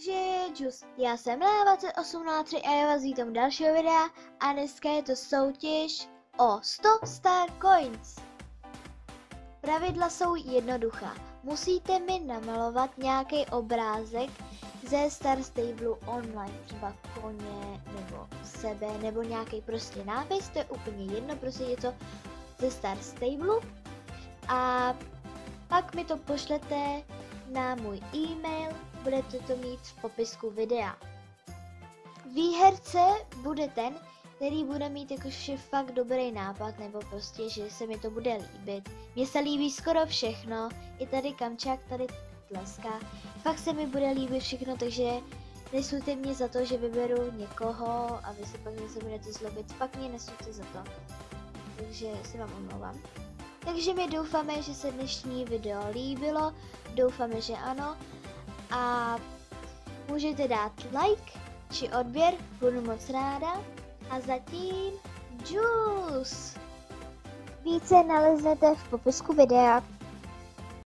Takže Jus, já jsem Lea2803 a já vás vítám u dalšího videa a dneska je to soutěž o 100 Star Coins. Pravidla jsou jednoduchá. Musíte mi namalovat nějaký obrázek ze Star Stable online, třeba koně nebo sebe nebo nějaký prostě nápis, to je úplně jedno, prostě něco ze Star Stable a pak mi to pošlete na můj e-mail, budete to mít v popisku videa. Výherce bude ten, který bude mít jakože fakt dobrý nápad, nebo prostě, že se mi to bude líbit. Mně se líbí skoro všechno, i tady Kamčák, tady tleská. Fakt se mi bude líbit všechno, takže nesujte mě za to, že vyberu někoho a vy si pak se budete zlobit. Fakt mě nesujte za to, takže si vám omlouvám. Takže my doufáme, že se dnešní video líbilo, doufáme, že ano a můžete dát like či odběr, budu moc ráda a zatím Jus! Více naleznete v popisku videa.